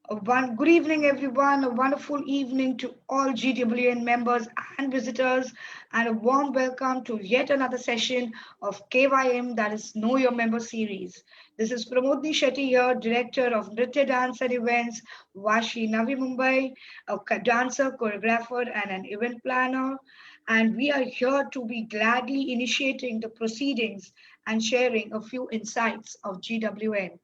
One good evening, everyone. A wonderful evening to all GWN members and visitors, and a warm welcome to yet another session of KYM, that is Know Your Member series. This is Pramodni Shetty here, Director of Nritya Dance and Events, Vashi Navi Mumbai, a dancer, choreographer, and an event planner. And we are here to be gladly initiating the proceedings and sharing a few insights of GWN.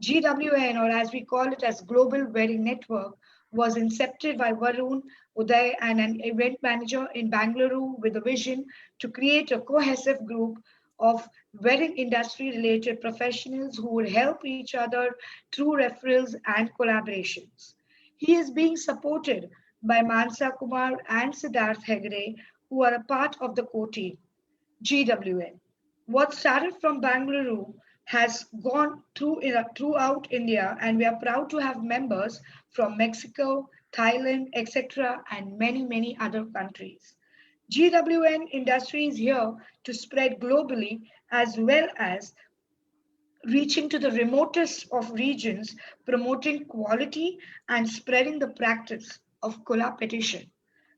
GWN, or as we call it as Global Wedding Network, was incepted by Varun Uday and an event manager in Bangalore with a vision to create a cohesive group of wedding industry related professionals who would help each other through referrals and collaborations. He is being supported by Mansa Kumar and Siddharth Hegde, who are a part of the core team. GWN. What started from Bangalore has gone throughout India, and we are proud to have members from Mexico, Thailand, etc., and many, many other countries. GWN industry is here to spread globally as well as reaching to the remotest of regions, promoting quality and spreading the practice of collaboration.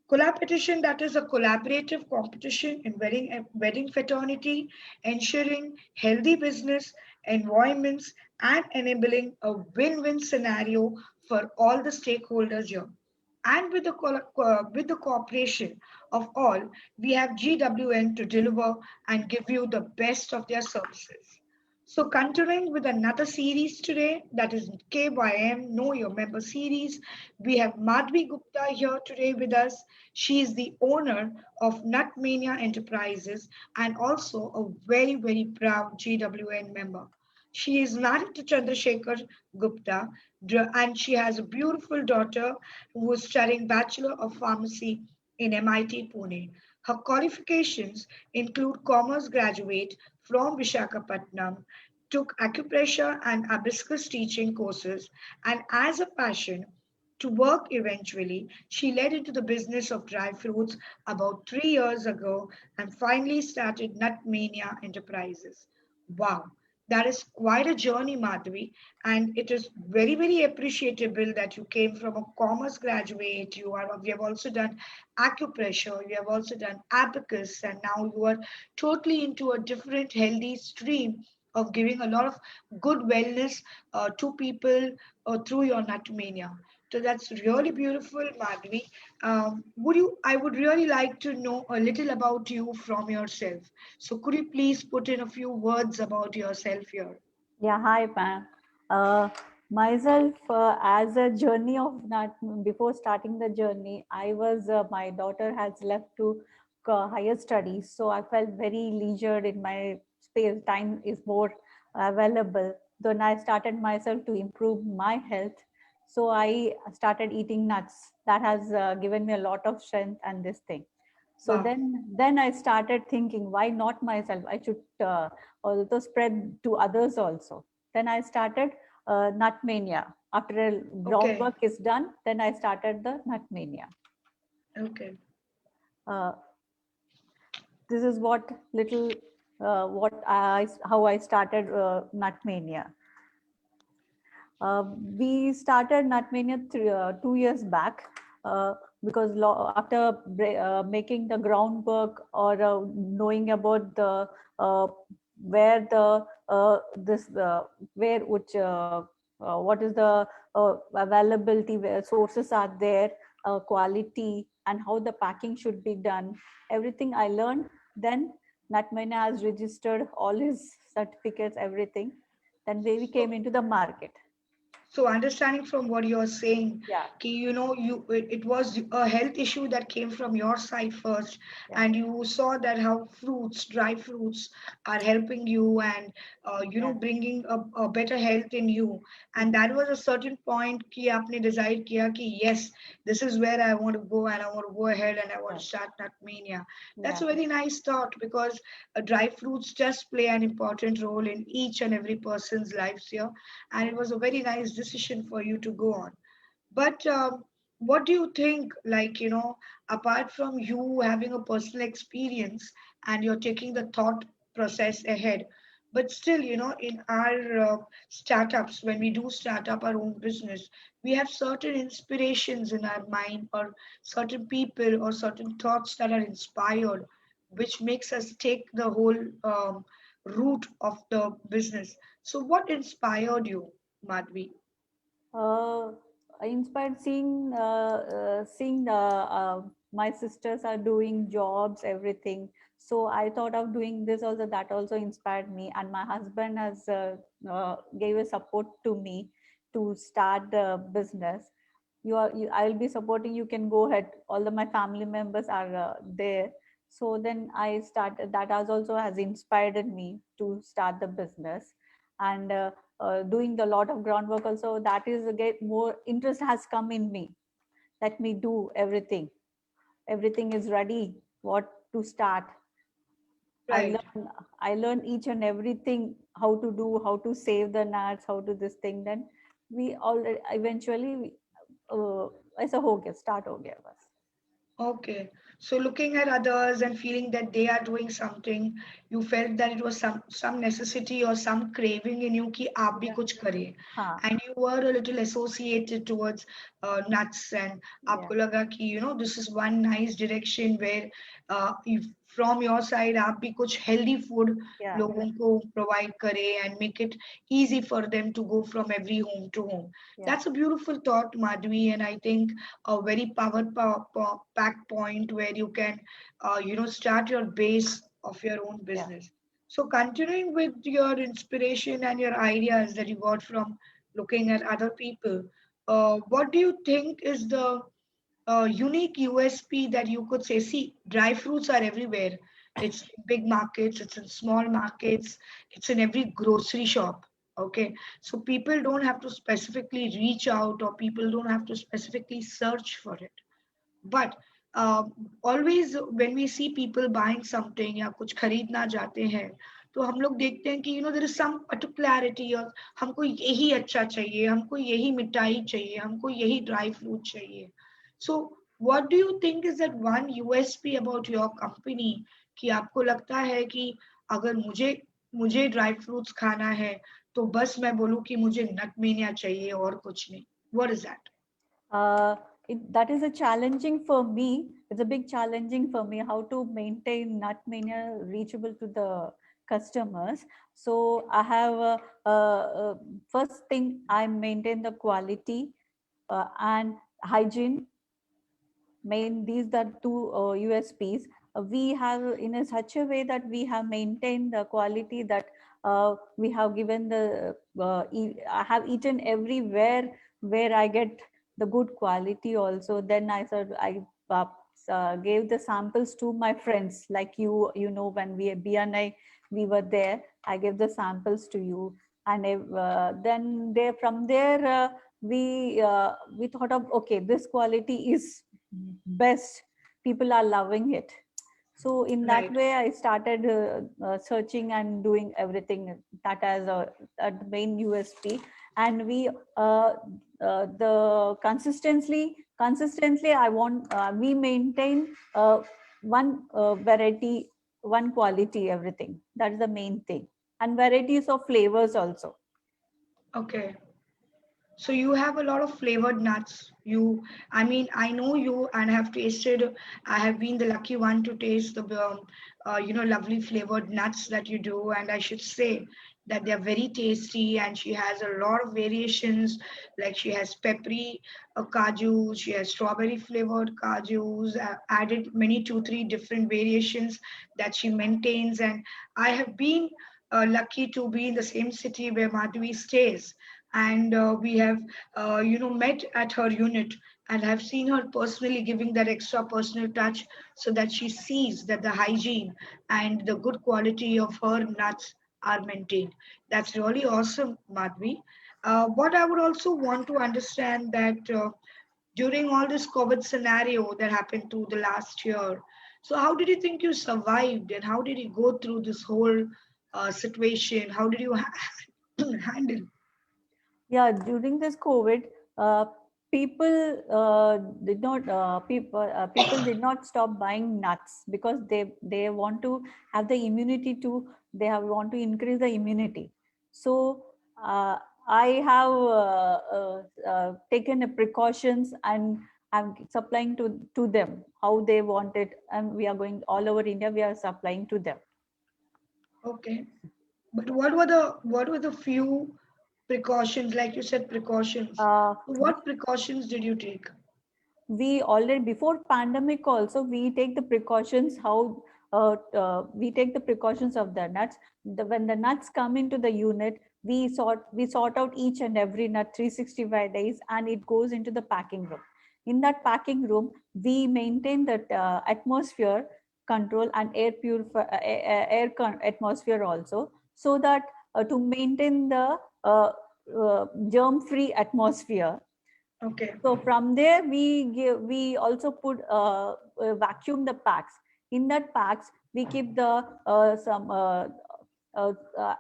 Collaboration, that is a collaborative competition in wedding fraternity, ensuring healthy business environments and enabling a win-win scenario for all the stakeholders here. And with the cooperation of all, we have GWN to deliver and give you the best of their services. So, continuing with another series today, that is KYM Know Your Member series, we have Madhvi Gupta here today with us. She is the owner of Nutmania Enterprises and also a very, very proud GWN member. She is married to Chandrasekhar Gupta and she has a beautiful daughter who is studying Bachelor of Pharmacy in MIT Pune. Her qualifications include Commerce graduate from Vishakhapatnam, took acupressure and hibiscus teaching courses, and as a passion to work eventually, she led into the business of dry fruits about 3 years ago and finally started Nutmania Enterprises. Wow, that is quite a journey, Madhvi, and it is very, very appreciable that you came from a commerce graduate. You have also done acupressure, you have also done abacus, and now you are totally into a different healthy stream of giving a lot of good wellness to people through your Nutmania. So that's really beautiful, Madhvi. Would you? I would really like to know a little about you from yourself. So could you please put in a few words about yourself here? Yeah, hi, Pam. Uh, Myself, as a journey of not before starting the journey, my daughter has left to higher studies, so I felt very leisured in my space. Time is more available. Then I started myself to improve my health, so I started eating nuts. That has given me a lot of strength and this thing. So Wow. then I started thinking, why not myself? I should also spread to others also. Then I started Nut Mania. After a Okay. groundwork is done, then I started the Nut Mania. Okay. Uh, this is what I how I started Nut Mania. We started Nutmania 2 years back uh, because after making the groundwork or knowing about the where the this where which what is the availability where sources are there, quality and how the packing should be done. Everything I learned. Then Nutmania has registered all his certificates, everything. Then we came So into the market. So understanding from what you're saying, Yeah, it was a health issue that came from your side first, yeah, and you saw that how dry fruits, are helping you and yeah, bringing a better health in you, and mm, that was a certain point कि आपने decide किया कि yes, this is where I want to go and I want to go ahead and I want yeah, to start Nutmania. That's yeah, a very nice thought because dry fruits just play an important role in each and every person's lives here, and it was a very nice decision for you to go on. But what do you think, like, apart from you having a personal experience and you're taking the thought process ahead, But still, in our startups, when we do start up our own business, we have certain inspirations in our mind, or certain people or certain thoughts that are inspired, which makes us take the whole route of the business. So what inspired you, Madhvi? uh, I inspired seeing my sisters are doing jobs, everything. So I thought of doing this also. That also inspired me, and my husband has gave a support to me to start the business. I'll be supporting. You can go ahead. All of my family members are there. So then I started. That has also has inspired me to start the business, and doing the lot of groundwork also. That is get more interest has come in me. Let me do everything. Everything is ready. What to start? I Right. learn. I learn each and everything. How to do. How to save the nuts. How to this thing. Then we all eventually. Uh, ऐसा हो गया start हो गया बस. Okay. So looking at others and feeling that they are doing something, you felt that it was some necessity or some craving in you कि आप भी Yeah. कुछ करें. हाँ. And you were a little associated towards nuts, and Yeah. आपको लगा कि this is one nice direction where if from your side आप भी कुछ healthy food Yeah. लोगों को provide करे and make it easy for them to go from every home to home. Yeah. That's a beautiful thought, Madhvi, and I think a very packed point where you can start your base of your own Yeah. business. So continuing with your inspiration and your ideas that you got from looking at other people, what do you think is the unique USP that you could say? See, dry fruits are everywhere. It's in big markets, it's in small markets, it's in every grocery shop. Okay, so people don't have to specifically reach out, or people don't have to specifically search for it. But always when we see people buying something या कुछ खरीदना जाते हैं, तो हम लोग देखते हैं कि there is some particularity, और हमको यही अच्छा चाहिए, हमको यही मिठाई चाहिए, हमको यही ड्राई फ्रूट चाहिए. So what do you think is that one USP about your company, कि आपको लगता है कि अगर मुझे मुझे ड्राई फ्रूट्स खाना है, तो बस मैं बोलूँ कि मुझे नटमेनिया चाहिए और कुछ नहीं. What is that? uh, that is a challenging for me. It's a big challenging for me how to maintain nut mania reachable to the customers. So I have first thing, I maintain the quality and hygiene. Main these are two USPs. We have in a such a way that we have maintained the quality, that we have given the I have eaten everywhere where I get the good quality also. Then I said I gave the samples to my friends, like when we BNI we were there. I gave the samples to you, and then there from there we thought of, okay, this quality is best, people are loving it. So in that Right. way I started searching and doing everything that as a main USP. And we the consistently I want we maintain one variety, one quality, everything. That's the main thing. And varieties of flavors also. Okay. So you have a lot of flavored nuts. I mean, I know you and have tasted. I have been the lucky one to taste the, lovely flavored nuts that you do. And I should say that they're very tasty. And she has a lot of variations. Like she has peppery kajus, she has strawberry flavored kajus. Added many two, three different variations that she maintains. And I have been lucky to be in the same city where Madhvi stays, and we have met at her unit, and have seen her personally giving that extra personal touch, so that she sees that the hygiene and the good quality of her nuts are maintained. That's really awesome, Madhvi. What I would also want to understand that during all this COVID scenario that happened through the last year, so how did you think you survived, and how did you go through this whole situation? How did you handle? Yeah, during this COVID, uh, people did not people did not stop buying nuts, because they want to have the immunity to they have want to increase the immunity. So I have taken a precautions, and I'm supplying to them how they want it, and we are going all over India. We are supplying to them. Okay. But what were the few precautions, like you said, precautions? Uh, What precautions did you take? we already, before pandemic also, we take the precautions how we take the precautions of the nuts. When the nuts come into the unit, we sort out each and every nut 365 days, and it goes into the packing room. In that packing room, we maintain that atmosphere control and air purify atmosphere also, so that to maintain the germ free atmosphere. Okay. So from there, we also put vacuum the packs. In that packs, we keep the some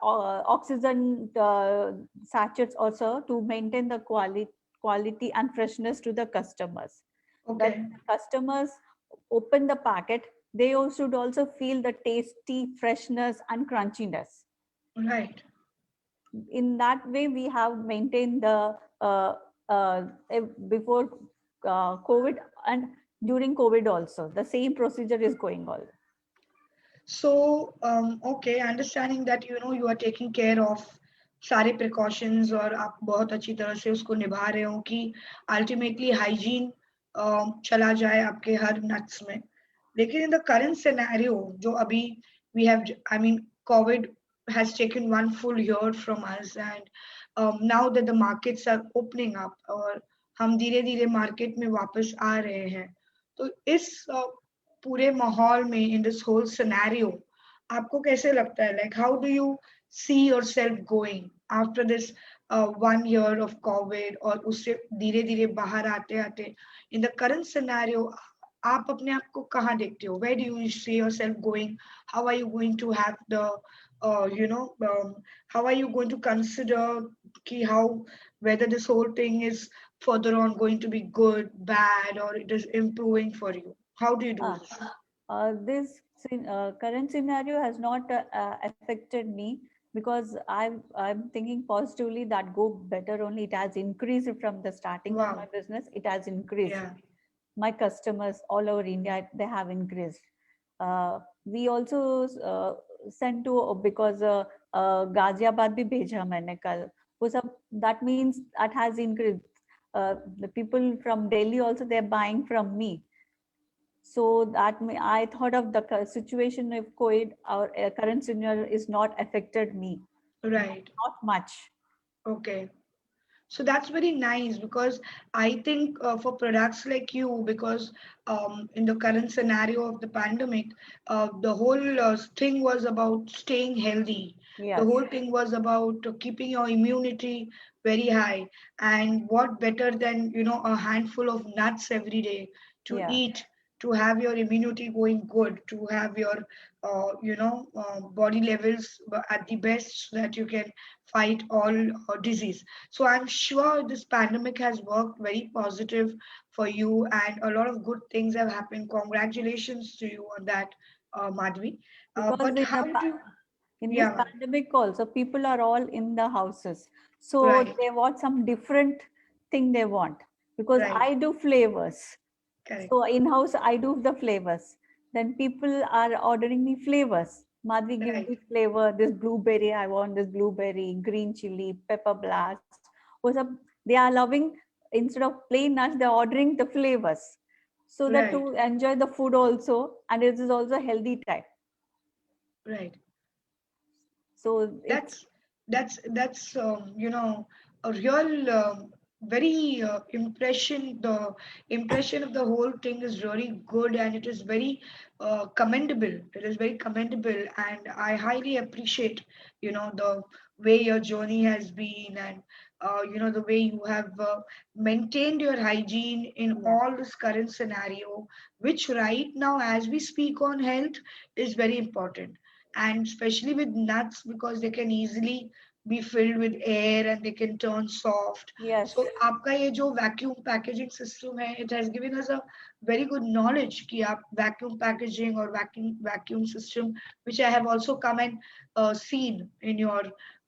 oxygen sachets also, to maintain the quality and freshness to the customers. When Okay. the customers open the packet, they should also feel the tasty freshness and crunchiness. Right. In that way, we have maintained the before COVID, and during COVID also the same procedure is going on. So, okay, understanding that you are taking care of सारे precautions और आप बहुत अच्छी तरह से उसको निभा रहे हो कि ultimately hygiene चला जाए आपके हर nuts में. लेकिन in the current scenario जो अभी we have, I mean, COVID has taken one full year from us, and now that the markets are opening up और हम धीरे धीरे market में वापस आ रहे हैं, तो इस पूरे माहौल में इन दिस होल सिनेरियो आपको कैसे लगता है, like how do you see yourself going after this 1 year of Covid, और उससे धीरे धीरे बाहर आते आते इन द करंट सिनेरियो आप अपने आप को कहाँ देखते हो, where do you see yourself going, how are you going to have the you know how are you going to consider ki how whether this whole thing is further on going to be good, bad, or it is improving for you? How do you do Ah, this? this current scenario has not affected me, because I'm thinking positively that go better only. It has increased from the starting of my Wow. business. It has increased. Yeah. My customers all over India, they have increased. We also sent to, because Ghaziabad bhi bheja maine kal. वो सब, that means that has increased. The people from Delhi also, they're buying from me. So that I thought of the situation of COVID, our current scenario is not affected me, Right. not much. Okay. So that's very nice, because I think for products like you, because in the current scenario of the pandemic, the whole thing was about staying healthy. The Yes, whole thing was about keeping your immunity very high. And what better than, a handful of nuts every day to yeah, eat, to have your immunity going good, to have your, body levels at the best, so that you can fight all disease. So I'm sure this pandemic has worked very positive for you, and a lot of good things have happened. Congratulations to you on that, Madhvi. because But how do? in this Yeah, pandemic also, people are all in the houses, so right, they want some different thing they want. Because right, I do flavors, correct, so in house I do the flavors. Then people are ordering me flavors. Madhvi, give right, me flavor. This blueberry, I want this blueberry, green chili, pepper blast. Or some, they are loving, instead of plain nuts, they're ordering the flavors, so that right, to enjoy the food also, and it is also healthy type. right. So it's That's a real very impression. The impression of the whole thing is really good, and it is very commendable. It is very commendable, and I highly appreciate the way your journey has been, and the way you have maintained your hygiene in yeah, all this current scenario, which right now, as we speak on health, is very important, and especially with nuts, because they can easily be filled with air and they can turn soft. Yes. So आपका ये जो vacuum packaging system है, it has given us a very good knowledge कि आप vacuum packaging or vacuum system, which I have also come and seen in your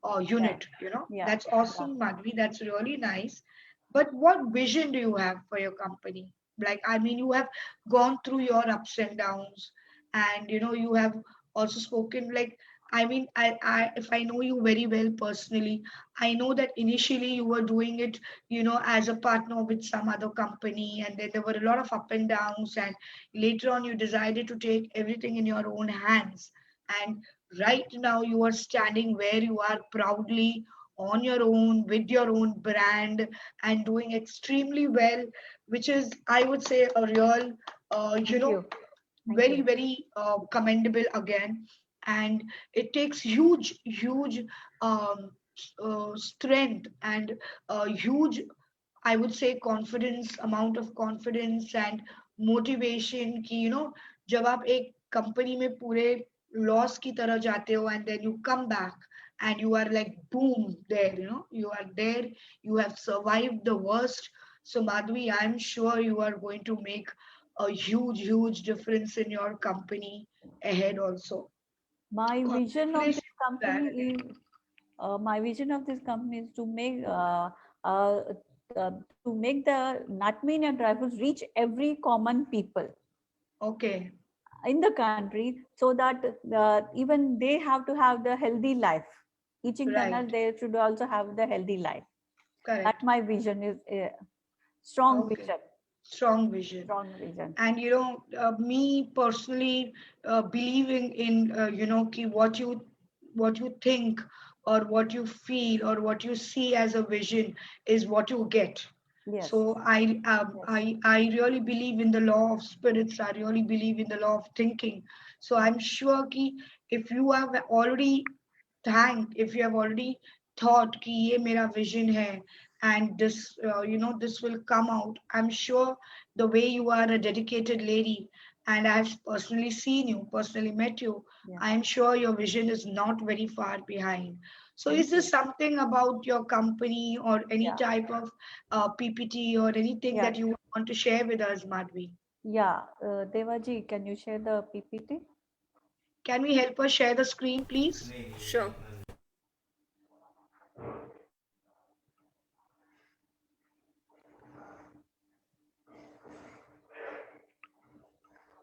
Yeah. unit. Yeah. That's Yeah. awesome, Madhvi. That's really nice. But what vision do you have for your company? Like, I mean, you have gone through your ups and downs, and you have also spoken like, I mean, if I know you very well personally, I know that initially you were doing it, as a partner with some other company, and then there were a lot of up and downs, and later on you decided to take everything in your own hands. And right now you are standing where you are proudly on your own with your own brand and doing extremely well, which is, I would say, a real, Thank you. Thank very you. very commendable again. And it takes huge strength and huge, I would say, confidence, amount of confidence and motivation कि जब आप एक company में पूरे loss की तरह जाते हो and then you come back and you are like boom there, you are there, you have survived the worst. So Madhvi, I'm sure you are going to make a huge difference in your company ahead also. My vision of this Congratulations for that company again. is my vision of this company is uh, to make the Nutmania dry fruits reach every common people Okay, in the country, so that even they have to have the healthy life. Eating the nut, right, they should also have the healthy life. That correct. my vision is a strong Okay, vision. strong vision. Strong vision. And me personally, believing in ki what you think or what you feel or what you see as a vision is what you get. Yes. So Yes. I really believe in the law of spirits. I really believe in the law of thinking. So I'm sure ki if you have already if you have already thought कि ये मेरा vision है and this this will come out. I'm sure the way you are a dedicated lady, and I've personally seen you, personally met you, Yeah. I'm sure your vision is not very far behind. So Thank is there you. something about your company or any Yeah. type of PPT or anything Yeah. that you want to share with us, Madhvi? Yeah. Devaji, can you share the PPT? Can we help us share the screen, please? Sure.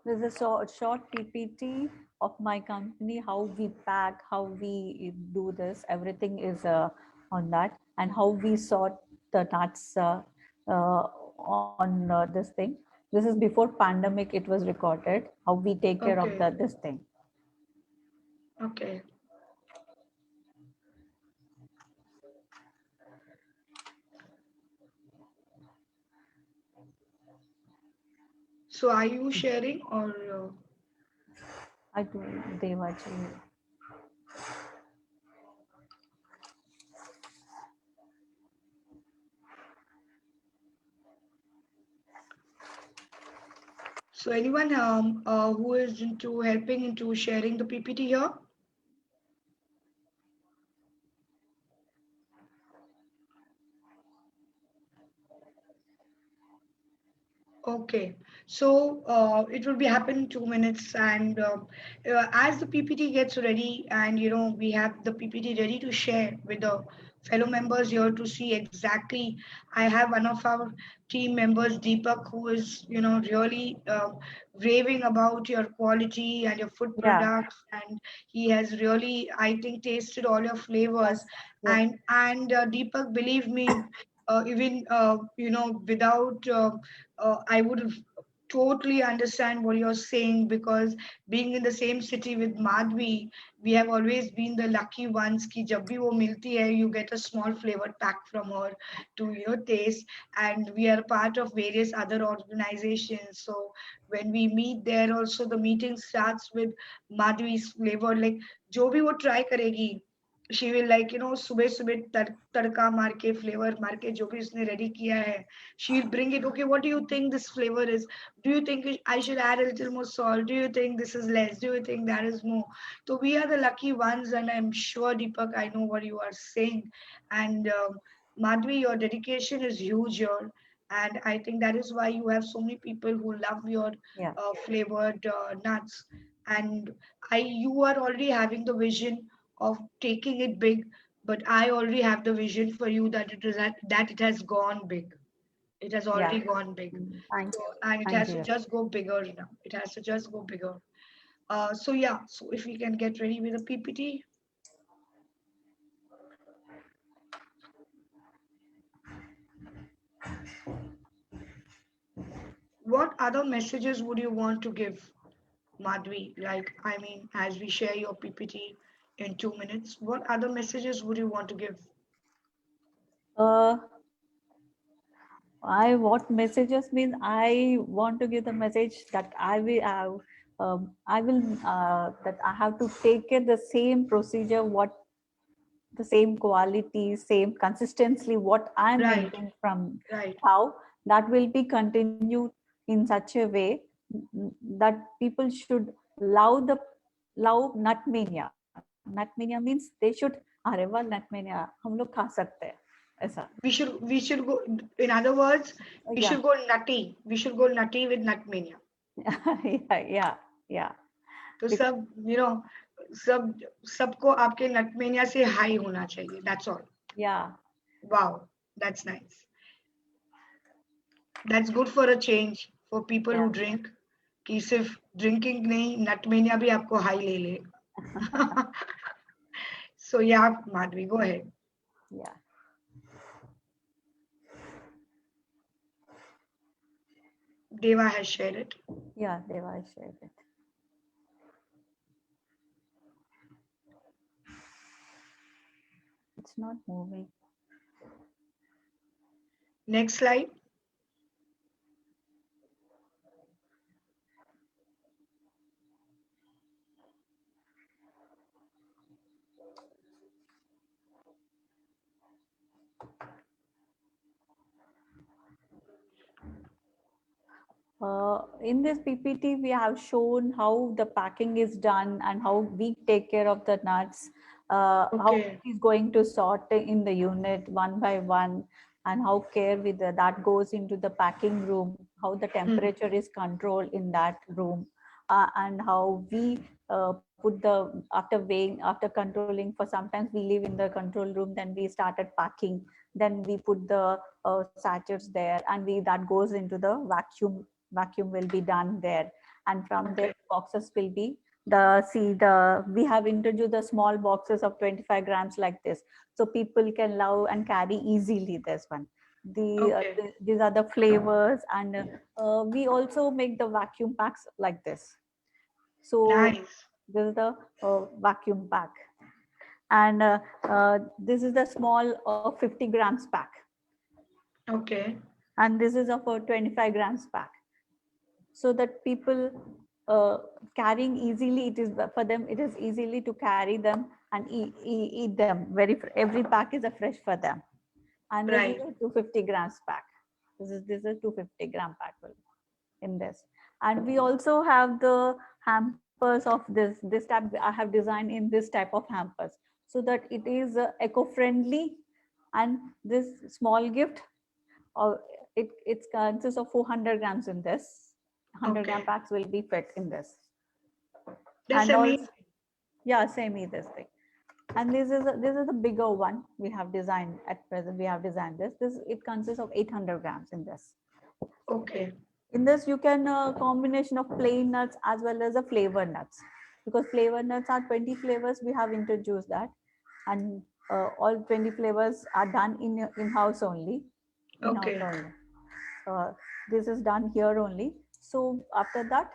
There's a short PPT of my company, how we pack, how we do this, everything is on that, and how we sort the nuts on this thing. This is before pandemic, it was recorded, how we take care of Okay, this thing. okay. So are you sharing or I do, Devaji. so anyone who is into helping into sharing the PPT here? Okay, so it will be happen in 2 minutes, and as the PPT gets ready, and we have the PPT ready to share with the fellow members here to see exactly. I have one of our team members, Deepak, who is really raving about your quality and your food Yeah. products, and he has really, I think, tasted all your flavors. Yes. Yes. And Deepak, believe me, even without. I would totally understand what you're saying, because being in the same city with Madhvi, we have always been the lucky ones ki jab bhi wo milti hai, you get a small flavored pack from her to taste. And we are part of various other organizations. So when we meet there, also the meeting starts with Madhvi's flavor. Like जो भी वो try करेगी, she will like सुबह सुबह तड़का मार के flavor मार के जो भी उसने ready किया है, she will bring it. Okay, what do you think this flavor is? Do you think I should add a little more salt? Do you think this is less? Do you think that is more? So we are the lucky ones, and I'm sure, Deepak, I know what you are saying. And Madhvi, your dedication is huge here, and I think that is why you have so many people who love your Yeah. flavored nuts. And you are already having the vision of taking it big, but I already have the vision for you that it has gone big. It has Yeah. already gone big. Thank So, you. and it Thank has to you. just go bigger now. It has to just go bigger. So yeah, so if we can get ready with the PPT. What other messages would you want to give, Madhvi? Like, I mean, as we share your PPT in 2 minutes, what other messages would you want to give? Uh, what messages means I want to give the message that I will that I have to take it the same procedure, what the same quality, same consistency, what I'm Right, making from right. how that will be continued in such a way that people should love the love nut mania. Nut mania means they should अरे वाह nut mania हम लोग खा सकते हैं ऐसा. We should go. In other words, we Yeah. should go nutty. We should go nutty with nut mania. Yeah, yeah. तो Bec- सब सब सबको आपके नट मेनिया से हाई होना चाहिए. That's all. yeah, Wow, that's nice. That's good for a change for people who yeah, drink. कि सिर्फ ड्रिंकिंग नहीं, नट मेनिया भी आपको हाई ले लेगा. So yeah, Madhvi, go ahead. yeah, Deva has shared it. yeah. Deva shared it. It's not moving. Next slide. In this PPT, we have shown how the packing is done and how we take care of the nuts, how Okay. it is going to sort in the unit one by one, and how care with that goes into the packing room, how the temperature is controlled in that room, and how we put after weighing, after controlling, for sometimes we live in the control room, then we started packing, then we put the sachets there, and that goes into the vacuum will be done there, and from there Okay. boxes will be we have introduced the small boxes of 25 grams like this, so people can love and carry easily this one. Okay. These are the flavors, and we also make the vacuum packs like this. So Nice. this is the vacuum pack, and this is the small 50 grams pack, Okay. and this is of a 25 grams pack, so that people carrying easily, it is for them, it is easily to carry them and eat them every pack is a fresh for them. And this is Right. a 250 grams pack. This is a 250 gram pack in this. And we also have the hampers of this type. I have designed in this type of hampers so that it is eco-friendly, and this small gift, it consists of 400 grams in this. 100 gram Okay. packs will be fit in this. That's And also, amazing. yeah, same is this thing. And this is the bigger one we have designed at present. We have designed this. It consists of 800 grams in this. Okay. In this, you can combination of plain nuts as well as the flavor nuts, because flavor nuts are 20 flavors. We have introduced that, and all 20 flavors are done in house only. In house Okay. only. This is done here only. So after that,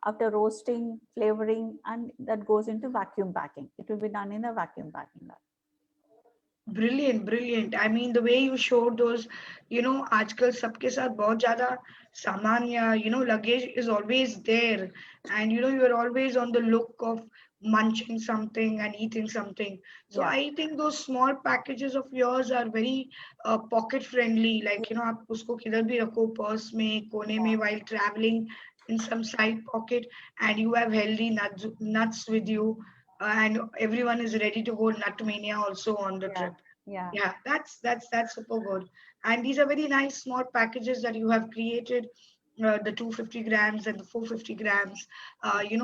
after roasting, flavoring, and that goes into vacuum packing. It will be done in a vacuum packing. Brilliant, brilliant. I mean, the way you showed those, आजकल सबके साथ बहुत ज़्यादा सामान या luggage is always there, and you are always on the look of munching something and eating something. So Yeah. I think those small packages of yours are very pocket friendly. Like, आप उसको किधर भी रखो, purse में, कोने में, while traveling in some side pocket, and you have healthy nuts with you, and everyone is ready to go nut mania also on the Yeah. trip. Yeah. Yeah, that's super good. And these are very nice small packages that you have created, the 250 grams and the 450 grams,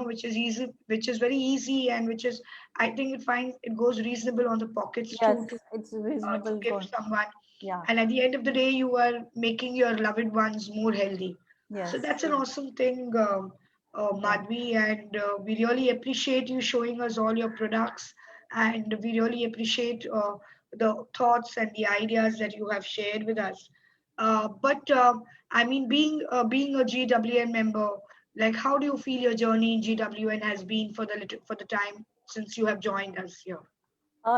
which is easy, which is very easy, and which is, I think it goes reasonable on the pockets Yes, too, it's to reasonable give going. someone. Yeah. And at the end of the day, you are making your loved ones more healthy. So Yes. that's an awesome thing, Yeah. Madhvi, and we really appreciate you showing us all your products, and we really appreciate the thoughts and the ideas that you have shared with us. But I mean, being a GWN member, like how do you feel your journey in GWN has been for for the time since you have joined us here?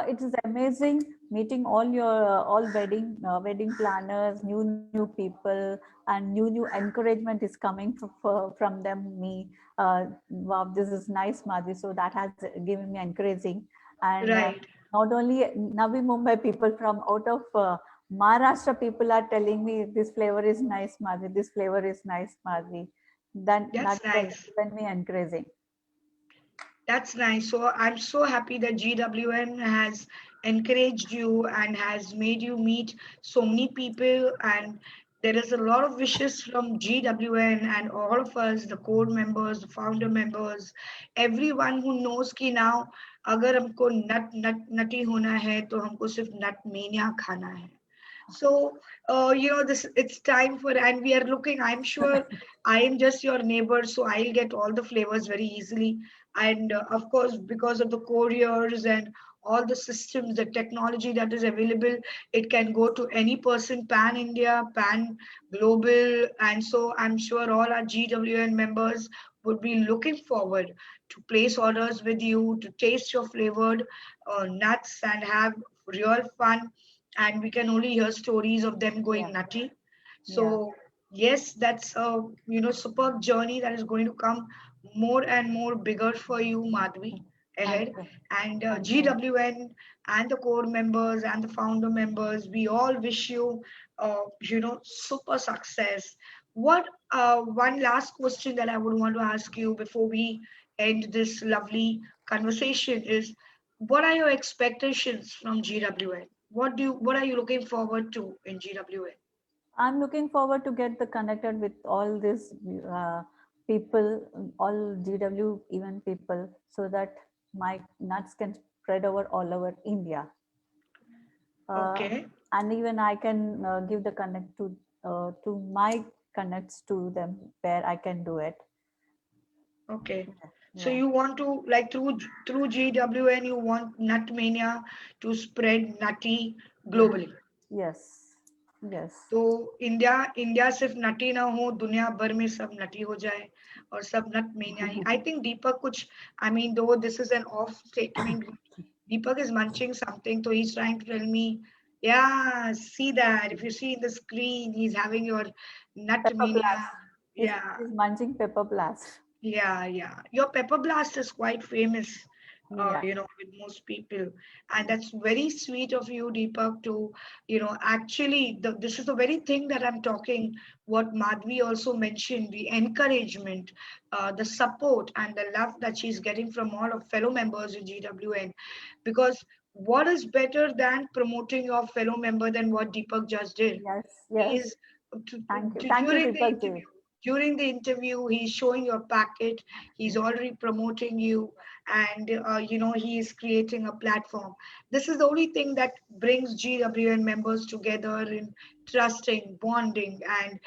It is amazing meeting all your all wedding planners, new people, and new encouragement is coming from them. Me, wow, this is nice, Madhi. So that has given me encouraging, and Right. not only Navi Mumbai people from out of Maharashtra people are telling me this flavor is nice, Madhi. This flavor is nice, Madhi. Then that That's has nice. given me encouraging. That's nice. So I'm so happy that GWN has encouraged you and has made you meet so many people. And there is a lot of wishes from GWN and all of us, the core members, the founder members, everyone who knows कि now अगर हमको नटी होना है तो हमको सिर्फ नट mania खाना है. So, this it's time for, and we are looking. I'm sure I am just your neighbor, so I'll get all the flavors very easily. And of course, because of the couriers and all the systems, the technology that is available, it can go to any person, pan India, pan global. And so I'm sure all our GWN members would be looking forward to place orders with you, to taste your flavored nuts and have real fun. And we can only hear stories of them Yeah, going nutty. yeah. So yes, that's a superb journey that is going to come more and more bigger for you, Madhvi, Thank ahead. you. And Thank you. GWN and the core members and the founder members, we all wish you, super success. What one last question that I would want to ask you before we end this lovely conversation is, what are your expectations from GWN? What are you looking forward to in GWN? I'm looking forward to get the connected with all these people, all GW event people, so that my nuts can spread over all over India. Uh, Okay, and even I can give the connect to my connects to them where I can do it. okay. So Yeah. you want to, like, through GWN, you want Nut Mania to spread nutty Yeah. globally. Yes. Yes. तो India सिर्फ नटी ना हो, दुनिया भर में सब नटी हो जाए और सब नट मेनिया ही. I think Deepak कुछ, I mean, though this is an off statement, Deepak is munching something, so he's trying to tell me, yeah, see that. If you see in the screen, he's having your nut Pepper mania. blast. Yeah, He's munching pepper blast. yeah, yeah. Your Pepper Blast is quite famous, Yeah. with most people. And that's very sweet of you, Deepak, to, actually, this is the very thing that I'm talking, what Madhvi also mentioned, the encouragement, the support, and the love that she's getting from all of fellow members in GWN. Because what is better than promoting your fellow member than what Deepak just did? Yes. Yes. He's Thank you. Thank you, during the Deepak ji. interview. During the interview, he's showing your packet. He's already promoting you, and he is creating a platform. This is the only thing that brings GWN members together in trusting, bonding, and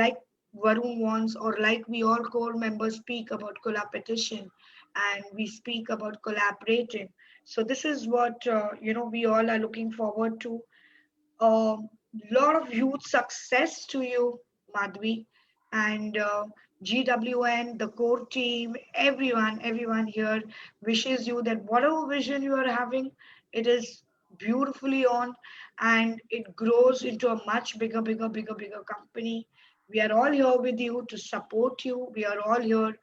like Varun wants, or like we all core members speak about collaboration, and we speak about collaborating. So this is what we all are looking forward to. A lot of huge success to you, Madhvi, and GWN, the core team, everyone here wishes you that whatever vision you are having, it is beautifully on, and it grows into a much bigger company. We are all here with you to support you. We are all here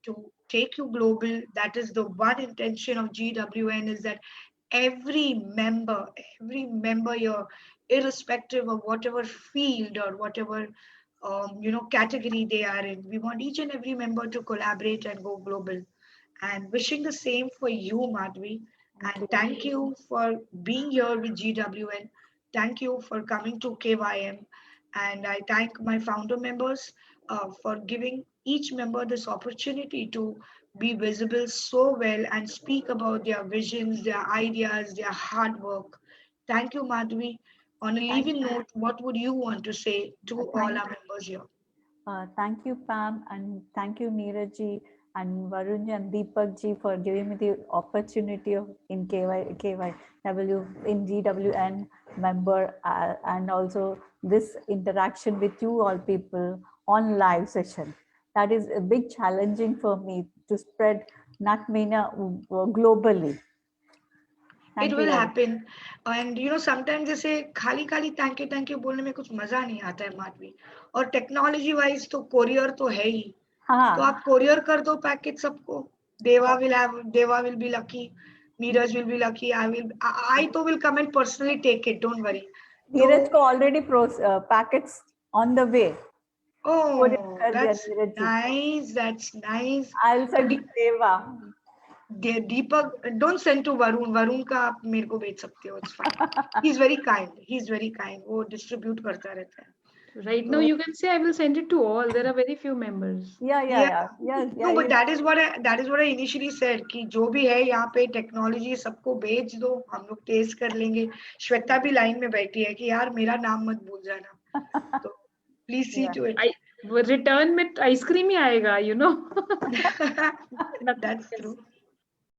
to take you global. That is the one intention of GWN, is that every member here, irrespective of whatever field or whatever category they are in, we want each and every member to collaborate and go global. And wishing the same for you, Madhvi. Thank And you. thank you for being here with GWN. Thank you for coming to KYM. And I thank my founder members for giving each member this opportunity to be visible so well and speak about their visions, their ideas, their hard work. Thank you, Madhvi. On a Thank leaving note, what would you want to say to all thank our members here? Thank you, Pam, and thank you, Neeraj ji and Varun ji and Deepak ji for giving me the opportunity of in KYW in GWN member and also this interaction with you all people on live session. That is a big challenging for me to spread Natmania globally. It Thank you will very much. happen. And sometimes जैसे खाली खाली thank you बोलने में कुछ मजा नहीं आता है माधवी. और टेक्नोलॉजी वाइज तो कोरियर तो है ही. तो हाँ आप कोरियर कर दो पैकेज सबको. देवा will be lucky. Neeraj will be lucky. I too will come and personally take it. Don't worry. Neeraj तो को already packets on the way courier oh, कर दिया that's नीरज जी को. nice. That's nice. I will तो send देवा. दीपक, don't send to Varun का आप मेरे को भेज सकते हो. It's fine. He is very kind. वो डिस्ट्रीब्यूट करता रहता है. Right now, तो you can say I will send it to all. There are very few members. yeah, Yeah, no, but that is what I initially said कि जो भी है यहाँ पे टेक्नोलॉजी सबको भेज दो, हम लोग टेस्ट कर लेंगे. श्वेता भी लाइन में बैठी है कि यार मेरा नाम मत भूल जाना. तो please see to it. I return with ice cream ही आएगा, you know. Nothing That's else. true.